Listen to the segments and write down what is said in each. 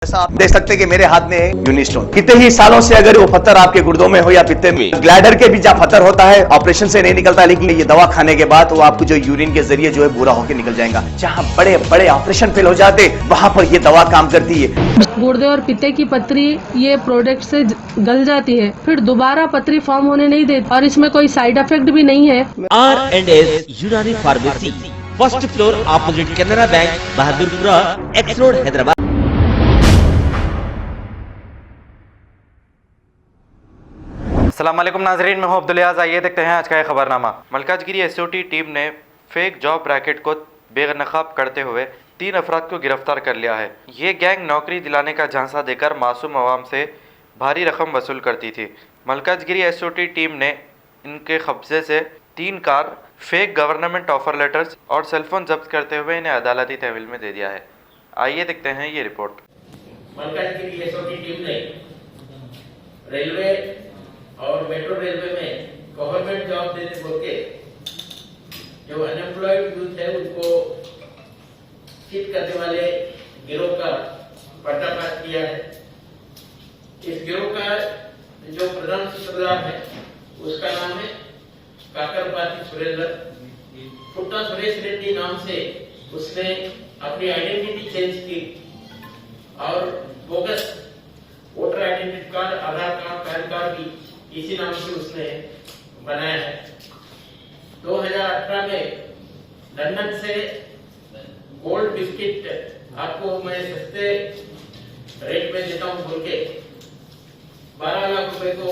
ऐसा आप देख सकते हैं कि मेरे हाथ में है यूनिस्टोन। कितने ही सालों से अगर वो पत्थर आपके गुर्दों में हो या पित्ते में, ग्लैडर के भी जहाँ पत्थर होता है ऑपरेशन से नहीं निकलता, लेकिन ये दवा खाने के बाद वो आपको जो यूरिन के जरिए जो है बुरा होकर निकल जाएगा। जहाँ बड़े बड़े ऑपरेशन फेल हो जाते वहां पर ये दवा काम करती है। गुर्दे और पित्ते की पथरी ये प्रोडक्ट से गल जाती है, फिर दोबारा पथरी फॉर्म होने नहीं देती और इसमें कोई साइड इफेक्ट भी नहीं है। R&S यूनानी pharmacy, first floor opposite Canara bank, Bahadurpura, x road, Hyderabad. अस्सलाम वालेकुम नाजरीन, मैं हूं अब्दुल याज़। आइए देखते हैं आज का खबरनामा। मलकाजगिरी एसओटी टीम ने फेक जॉब रैकेट को बेनकाब करते हुए 3 अफराद को गिरफ्तार कर लिया है। ये गैंग नौकरी दिलाने का झांसा देकर मासूम अवाम से भारी रकम वसूल करती थी। मलकाजगिरी एसओटी टीम ने इनके कब्जे से 3 car, fake government offer letters और सेलफोन जब्त करते हुए इन्हें अदालती तहवील में दे दिया है। आइए देखते हैं ये रिपोर्ट। मलकाजगिरी एसओटी टीम ने रेलवे और मेट्रो रेलवे में गवर्नमेंट जॉब देने बोल के जो अनएम्प्लॉयड यूथ है उनको चीट करने वाले गिरोह का पर्दाफाश किया है। इस गिरोह का जो प्रधान सूत्रधार है उसका नाम है काकरपाती सुरेंद्र। पुट्टा सुरेश रेड्डी नाम से उसने अपनी आइडेंटिटी चेंज की और बोगस वोटर आइडेंटिटी कार्ड, आधार कार्ड, पैन कार्ड भी इसी नाम से उसने बनाया है। 2018 में लंदन से गोल्ड बिस्किट आपको मैं सस्ते रेट में देता हूं बोल के 12 लाख रुपए को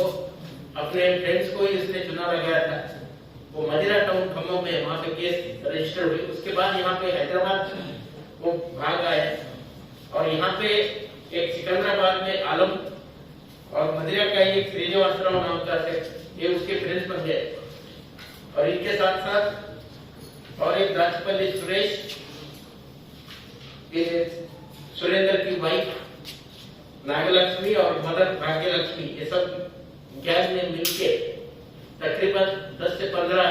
अपने फ्रेंड्स को ही उसने चुना लगाया था। वो मदिरा टाउन खम्मम में वहां पे केस रजिस्टर हुई। उसके बाद यहाँ पे हैदराबाद वो भाग आए और यहाँ पे एक सिकंदराबाद में आलम और मदिरा का एक श्रीनिवासराव नाम का है, ये उसके फ्रेंड्स बन गए। और इनके साथ साथ और एक राजपल्ली सुरेश, सुरेंद्र की वाइफ नागलक्ष्मी और मदर भाग्यलक्ष्मी, ये सब गैंग ने मिलके तकरीबन 10 से 15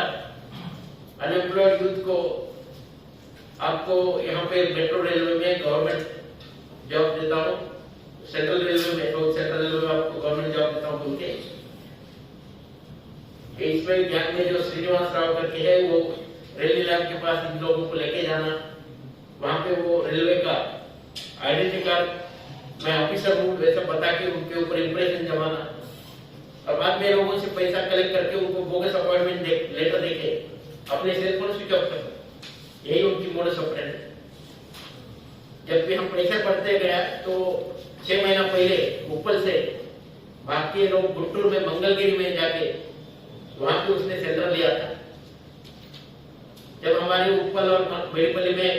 अनएम्प्लॉयड यूथ को आपको यहाँ पे मेट्रो रेलवे में गवर्नमेंट जॉब देता हूँ, सेंट्रल रेलवे में तो सेंट्रल रेलवे में आपको गवर्नमेंट जॉब देता हूँ बोल के इसमें गैंग में जो श्रीनिवास राव करके है वो रेलवे लाइन के पास इन लोगों को लेके जाना, वहां पे वो रेलवे का आइडेंटिटी कार्ड मैं ऑफिसर हूँ वैसा बता के उनके ऊपर इंप्रेशन जमाना और बाद में लोगों से पैसा कलेक्ट करके उनको बोगस अपॉइंटमेंट लेटर देके अपने सेलफोन स्विच ऑफ करना, यही उनकी मोडस ऑपरेंडी। जब भी हम पैसा पढ़ते गया तो 6 महीना पहले ऊपर से भारतीय लोग गुंटूर में मंगलगिरी में जाके वहां पे उसने सेंटर लिया था। जब हमारे उपल और मेरीपल्ली में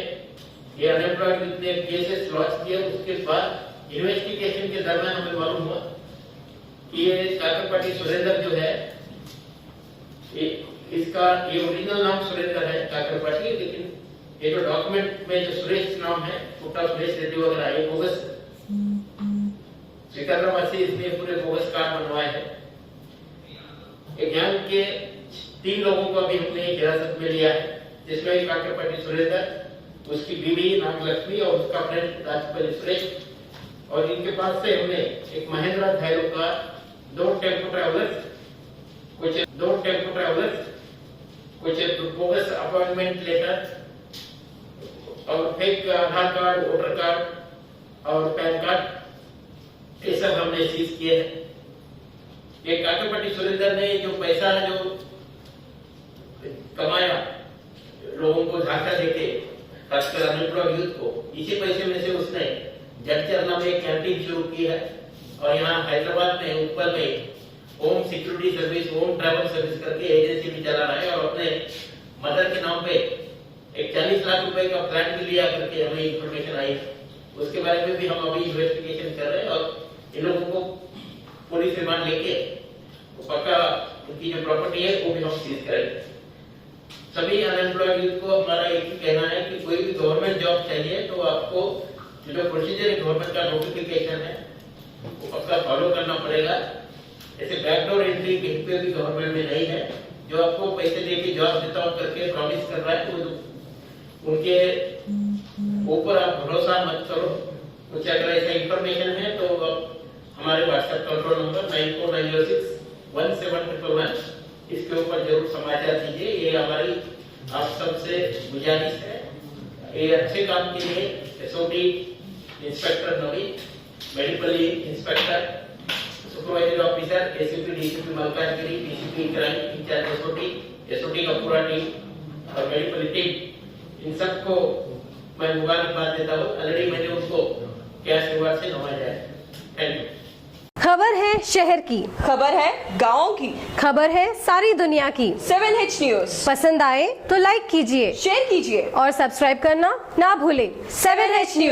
ये अनएम्प्लॉयड यूथ ने केसेस लॉन्च किए, उसके बाद इन्वेस्टिगेशन के दरमियान हमें मालूम हुआ कि ये काकरपाटी सुरेंद्र जो है इसका ये ओरिजिनल नाम सुरेंद्र है काकरपाटी, लेकिन ये जो डॉक्यूमेंट में जो सुरेश नाम है पुट्टा सुरेश रेड्डी वगैरह ये बोगस सिकंदराबाद से इसने पूरे बोगस कार्ड बनवाए हैं। गैंग के 3 लोगों को अभी हमने हिरासत में लिया है, जिसमें काकरपाटी सुरेंद्र, उसकी बीवी नागलक्ष्मी और उसका फ्रेंड राजपल्ली सुरेश। और इनके पास से हमने एक महिंद्रा थायरो का 2 टेम्पो ट्रैवलर्स, कुछ बोगस अपॉइंटमेंट लेटर और फेक आधार कार्ड, वोटर कार्ड और पैन कार्ड, ये सब हमने सीज किए हैं। ये काकरपाटी सुरेंद्र ने जो पैसा जो कमाया लोगों को झांसा देके खासकर अनएम्प्लॉयड यूथ को, इसी पैसे में से उसने जगचरना में एक कैंटीन शुरू की है और यहाँ हैदराबाद में ऊपर में home security service, home travel service करके एजेंसी भी चला रहा है और अपने मदर के नाम पे एक 40 लाख रुपए का फ्लैट भी लिया करके हमें इंफॉर्मेशन आई। उसके बारे में भी हम अभी इन्वेस्टिगेशन कर रहे हैं और इन लोगों को पुलिस रिमांड लेके पक्का उनकी जो प्रॉपर्टी है वो भी हम सीज करेंगे। सभी अनएम्प्लॉयड यूथ को हमारा एक ही कहना है कि कोई भी गवर्नमेंट जॉब चाहिए तो आपको जो प्रोसीजर है गवर्नमेंट का नोटिफिकेशन है वो पक्का फॉलो करना पड़ेगा। ऐसे बैकडोर एंट्री कहीं पे भी गवर्नमेंट में नहीं है। जो आपको पैसे देके जॉब देता हूँ करके प्रॉमिस कर रहा है तो उनके ऊपर आप भरोसा मत करो। कुछ अगर ऐसा इंफॉर्मेशन है तो हमारे व्हाट्सएप कंट्रोल नंबर 9490617111 इसके ऊपर जरूर समाचार दीजिए। ये हमारी आप सबसे गुजारिश है। ये अच्छे काम के लिए SOT inspector Naveen, medical inspector, supervisory officer, ACP, DCP Malkangiri, DCP crime incharge SOT का पूरा टीम और मेडिकल टीम, इन सबको मैं मुबारकबाद देता हूँ। ऑलरेडी मैंने उनको कैश रिवार्ड से नवाजा है। Thank you. खबर है शहर की, खबर है गाँव की, खबर है सारी दुनिया की। 7H न्यूज पसंद आए तो लाइक कीजिए, शेयर कीजिए और सब्सक्राइब करना ना भूलें। 7H news.